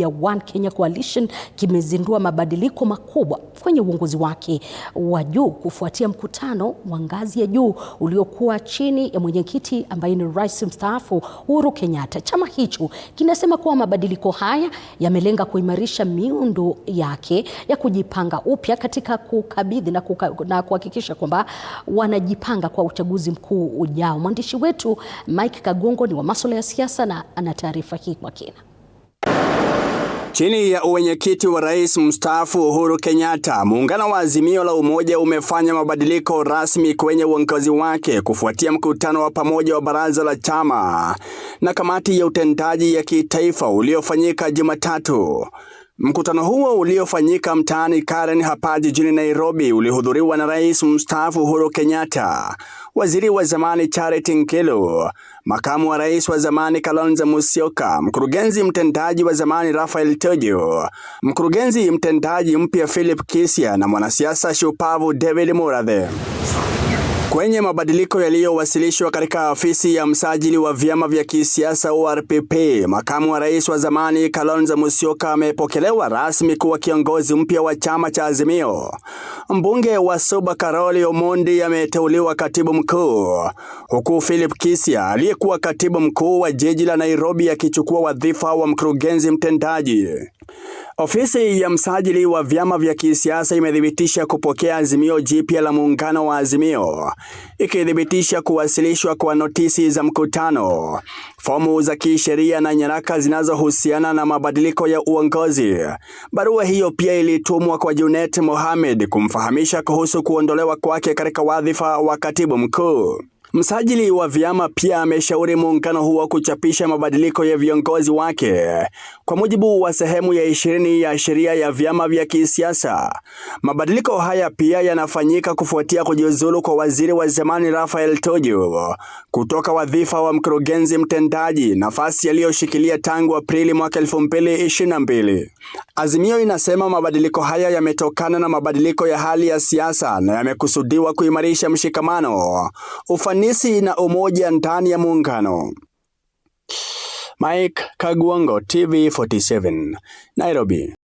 ya One Kenya Coalition kimezindua mabadiliko makubwa kwenye uongozi wake wa juu kufuatia mkutano wa ngazi ya juu uliokuwa chini ya mwenyekiti ambaye ni Rais mstaafu Uhuru Kenyatta. Chama hicho kinasema kuwa mabadiliko haya yamelenga kuimarisha miundo yake ya kujipanga upya katika kukabidhi na kuhakikisha kwamba wanajipanga kwa uchaguzi mkuu ujao. Mwandishi wetu Mike Kagongo ni wa masuala ya siasa na ana taarifa hii kwa kina. Chini ya uwenyekiti wa Rais mstaafu Uhuru Kenyatta, muungano wa Azimio la Umoja umefanya mabadiliko rasmi kwenye uongozi wake kufuatia mkutano wa pamoja wa baraza la chama na kamati ya utendaji ya kitaifa uliofanyika Jumatatu. Mkutano huo uliofanyika mtaani Karen hapa jijini Nairobi ulihudhuriwa na Rais mstaafu Uhuru Kenyatta, waziri wa zamani Charity Ngilu, makamu wa rais wa zamani Kalonzo Musyoka, mkurugenzi mtendaji wa zamani Raphael Tuju, mkurugenzi mtendaji mpya Philip Kisia na mwanasiasa shupavu David Murathe. Kwenye mabadiliko yaliyowasilishwa katika ofisi ya msajili wa vyama vya kisiasa ORPP, makamu wa rais wa zamani Kalonzo Musyoka amepokelewa rasmi kuwa kiongozi mpya wa chama cha Azimio. Mbunge wa Suba Karoli Omondi ameteuliwa katibu mkuu, huku Philip Kisia aliyekuwa katibu mkuu wa jiji la Nairobi akichukua wadhifa wa mkurugenzi mtendaji. Ofisi ya msajili wa vyama vya kisiasa imethibitisha kupokea azimio jipya la muungano wa Azimio, ikithibitisha kuwasilishwa kwa notisi za mkutano, fomu za kisheria na nyaraka zinazohusiana na mabadiliko ya uongozi. Barua hiyo pia ilitumwa kwa Junet Mohamed kumfahamisha kuhusu kuondolewa kwake katika wadhifa wa katibu mkuu. Msajili wa vyama pia ameshauri muungano huo kuchapisha mabadiliko ya viongozi wake kwa mujibu wa sehemu ya 20 ya sheria ya vyama vya kisiasa. Mabadiliko haya pia yanafanyika kufuatia kujiuzulu kwa waziri wa zamani Raphael Tuju kutoka wadhifa wa mkurugenzi mtendaji, nafasi aliyoshikilia tangu Aprili mwaka 2022. Azimio inasema mabadiliko haya yametokana na mabadiliko ya hali ya siasa na yamekusudiwa kuimarisha mshikamano, ufanisi na umoja ndani ya muungano. Mike Kagongo, TV47, Nairobi.